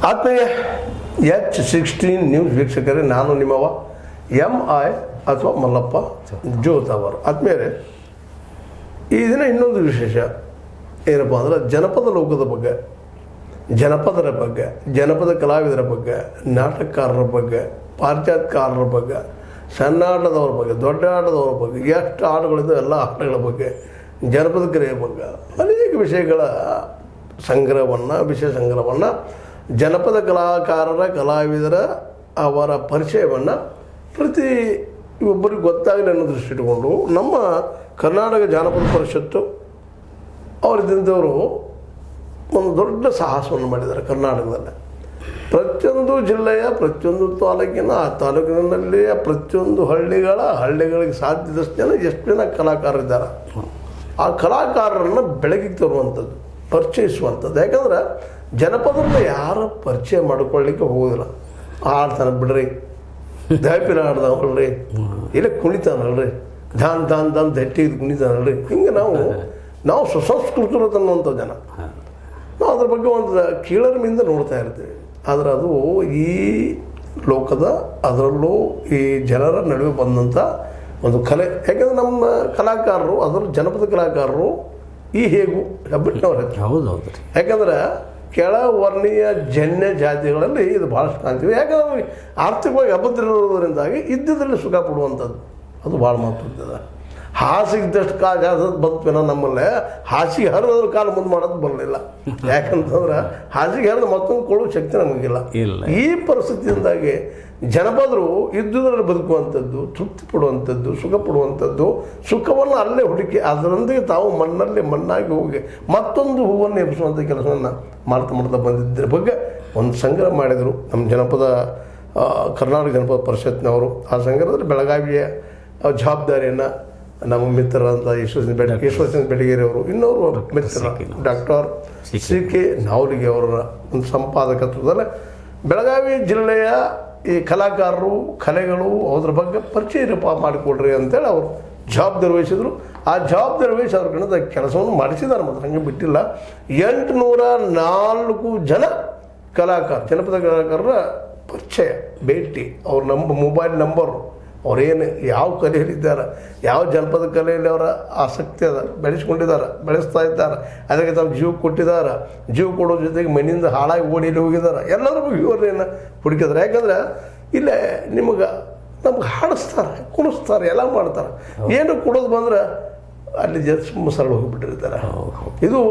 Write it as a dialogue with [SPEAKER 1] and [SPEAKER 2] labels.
[SPEAKER 1] ಆತ್ಮೀಯ H16 news ವೀಕ್ಷಕರೇ, ನಾನು ನಿಮ್ಮವ MI ಅಥವಾ ಮಲ್ಲಪ್ಪ ಜೋತ್ ಅವರು. ಆತ್ಮೀಯರೇ, ಈ ದಿನ ಇನ್ನೊಂದು ವಿಶೇಷ ಏನಪ್ಪ ಅಂದ್ರೆ ಜನಪದ ಲೋಕದ ಬಗ್ಗೆ, ಜನಪದರ ಬಗ್ಗೆ, ಜನಪದ ಕಲಾವಿದರ ಬಗ್ಗೆ, ನಾಟಕಕಾರರ ಬಗ್ಗೆ, ಪಾಶ್ಚಾತ್ಯಕಾರರ ಬಗ್ಗೆ, ಸಣ್ಣ ಆಟದವ್ರ ಬಗ್ಗೆ, ದೊಡ್ಡ ಆಟದವ್ರ ಬಗ್ಗೆ, ಎಷ್ಟು ಆಟಗಳಿದ್ದು ಎಲ್ಲ ಆಟಗಳ ಬಗ್ಗೆ, ಜನಪದ ಕ್ರಿಯೆಯ ಬಗ್ಗೆ ಅನೇಕ ವಿಷಯಗಳ ಸಂಗ್ರಹವನ್ನು, ವಿಷಯ ಸಂಗ್ರಹವನ್ನು, ಜನಪದ ಕಲಾಕಾರರ, ಕಲಾವಿದರ ಅವರ ಪರಿಚಯವನ್ನು ಪ್ರತಿ ಒಬ್ಬರಿಗೆ ಗೊತ್ತಾಗಲಿ ಅನ್ನೋ ದೃಷ್ಟಿ ಇಟ್ಕೊಂಡು ನಮ್ಮ ಕರ್ನಾಟಕ ಜಾನಪದ ಪರಿಷತ್ತು ಅವರಿದ್ದಂಥವರು ಒಂದು ದೊಡ್ಡ ಸಾಹಸವನ್ನು ಮಾಡಿದ್ದಾರೆ. ಕರ್ನಾಟಕದಲ್ಲಿ ಪ್ರತಿಯೊಂದು ಜಿಲ್ಲೆಯ, ಪ್ರತಿಯೊಂದು ತಾಲೂಕಿನ, ಆ ತಾಲೂಕಿನಲ್ಲಿ ಪ್ರತಿಯೊಂದು ಹಳ್ಳಿಗಳಿಗೆ ಸಾಧ್ಯದಷ್ಟು ಜನ, ಎಷ್ಟು ಜನ ಕಲಾಕಾರರಿದ್ದಾರೆ, ಆ ಕಲಾಕಾರರನ್ನು ಬೆಳಕಿಗೆ ತರುವಂಥದ್ದು, ಪರಿಚಯಿಸುವಂಥದ್ದು. ಯಾಕಂದ್ರೆ ಜನಪದರನ್ನ ಯಾರು ಪರಿಚಯ ಮಾಡ್ಕೊಳ್ಳಿಕ್ಕೆ ಹೋಗೋದಿಲ್ಲ. ಆಡ್ತಾನೆ ಬಿಡ್ರಿ, ದಾಪಿನ ಆಡ್ದವಲ್ರಿ, ಇಲ್ಲ ಕುಣಿತಾನಲ್ರಿ, ದಾನ್ ದಟ್ಟಿಗೆ ಕುಣಿತಾನಲ್ರಿ, ಹಿಂಗೆ ನಾವು ಸುಸಂಸ್ಕೃತರು ಅನ್ನುವಂಥ ಜನ. ನಾವು ಅದ್ರ ಬಗ್ಗೆ ಒಂದು ಕೀಳರಿಮೆಯಿಂದ ನೋಡ್ತಾ ಇರ್ತೀವಿ. ಆದರೆ ಅದು ಈ ಲೋಕದ, ಅದರಲ್ಲೂ ಈ ಜನರ ನಡುವೆ ಬಂದಂಥ ಒಂದು ಕಲೆ. ಯಾಕೆಂದರೆ ನಮ್ಮ ಕಲಾಕಾರರು, ಅದರಲ್ಲೂ ಜನಪದ ಕಲಾಕಾರರು ಈ ಹೇಗೂ ಹೆಬ್ಬಟ್ಟಿನವ್ರು ಹೆಚ್ಚು.
[SPEAKER 2] ಹೌದೌದು.
[SPEAKER 1] ಯಾಕಂದ್ರೆ ಕೆಳವರ್ಣೀಯ ಜನ್ಯ ಜಾತಿಗಳಲ್ಲಿ ಇದು ಭಾಳಷ್ಟು ಕಾಣ್ತೀವಿ. ಯಾಕಂದ್ರೆ ಆರ್ಥಿಕವಾಗಿ ಅಭದ್ರಿರೋದ್ರಿಂದಾಗಿ ಇದ್ದಿದ್ರಲ್ಲಿ ಸುಖ ಪಡುವಂಥದ್ದು ಅದು ಭಾಳ ಮಹತ್ವದ. ಹಾಸಿಗೆ ಇದ್ದಷ್ಟು ಕಾಲ ಜಾಸ್ತಿ ಬಂದ್ವಿನ ನಮ್ಮಲ್ಲೇ ಹಾಸಿಗೆ ಹರಿದ್ರ ಕಾಲ ಮುಂದೆ ಮಾಡೋದು ಬರಲಿಲ್ಲ. ಯಾಕಂತಂದ್ರೆ ಹಾಸಿಗೆ ಹರಿದು ಮತ್ತೊಂದು ಕೊಳ್ಳೋ ಶಕ್ತಿ ನಮಗಿಲ್ಲ. ಈ ಪರಿಸ್ಥಿತಿಯಿಂದಾಗಿ ಜನಪದರು ಇದ್ದುದರಲ್ಲಿ ಬದುಕುವಂಥದ್ದು, ತೃಪ್ತಿ ಪಡುವಂಥದ್ದು, ಸುಖ ಪಡುವಂಥದ್ದು, ಸುಖವನ್ನು ಅಲ್ಲೇ ಹುಡುಕಿ ಅದರೊಂದಿಗೆ ತಾವು ಮಣ್ಣಾಗಿ ಹೋಗಿ ಮತ್ತೊಂದು ಹೂವನ್ನು ಎಬ್ಬಿಸುವಂಥ ಕೆಲಸವನ್ನು ಮಾಡ್ತಾ ಬಂದಿದ್ದರ ಬಗ್ಗೆ ಒಂದು ಸಂಗ್ರಹ ಮಾಡಿದರು ನಮ್ಮ ಜನಪದ ಕರ್ನಾಟಕ ಜನಪದ ಪರಿಷತ್ನವರು. ಆ ಸಂಗ್ರಹದಲ್ಲಿ ಬೆಳಗಾವಿಯ ಜವಾಬ್ದಾರಿಯನ್ನು ನಮ್ಮ ಮಿತ್ರರಂತ ಯಶವಂತ ಬೆಳಗೇರಿ ಅವರು, ಇನ್ನೋರು ಮಿತ್ರ ಡಾಕ್ಟರ್ CK ನಾವಲಿಗೆ ಅವರ ಒಂದು ಸಂಪಾದಕತ್ವದಲ್ಲಿ ಬೆಳಗಾವಿ ಜಿಲ್ಲೆಯ ಈ ಕಲಾಕಾರರು, ಕಲೆಗಳು, ಅದ್ರ ಬಗ್ಗೆ ಪರಿಚಯ ಮಾಡಿಕೊಡ್ರಿ ಅಂತೇಳಿ ಅವರು ಜವಾಬ್ದಾರಿ ವಹಿಸಿದ್ರು. ಆ ಜವಾಬ್ದಾರಿ ವಹಿಸಿ ಅವ್ರ ಕಡೆ ಕೆಲಸವನ್ನು ಮಾಡಿಸಿದ್ದಾರೆ. ಮಾತ್ರ ಹಂಗೆ ಬಿಟ್ಟಿಲ್ಲ. 804 ಜನ ಜನಪದ ಕಲಾಕಾರರ ಪರಿಚಯ, ಭೇಟಿ, ಅವ್ರ ಮೊಬೈಲ್ ನಂಬರು, ಅವರೇನು ಯಾವ ಕಲೆಯಲ್ಲಿದ್ದಾರೆ, ಯಾವ ಜನಪದ ಕಲೆಯಲ್ಲಿ ಅವರ ಆಸಕ್ತಿ ಅದ, ಬೆಳೆಸ್ತಾ ಇದ್ದಾರೆ, ಅದಕ್ಕೆ ತಾವು ಜೀವ ಕೊಟ್ಟಿದ್ದಾರೆ, ಜೀವ ಕೊಡೋ ಜೊತೆಗೆ ಮನೆಯಿಂದ ಹಾಳಾಗಿ ಓಡಿಯಲ್ಲಿ ಹೋಗಿದ್ದಾರೆ, ಎಲ್ಲರ ಬಗ್ಗೆ ಇವ್ರನ್ನ ಹುಡುಕಿದ್ದಾರೆ. ಯಾಕಂದ್ರೆ ಇಲ್ಲೇ ನಮ್ಗೆ ಹಾಡಿಸ್ತಾರೆ, ಕುಣಿಸ್ತಾರೆ, ಎಲ್ಲ ಮಾಡ್ತಾರೆ. ಏನು ಕೊಡೋದು ಬಂದ್ರೆ ಅಲ್ಲಿ ಸರಳ ಹೋಗಿಬಿಟ್ಟಿರ್ತಾರೆ. ಇದು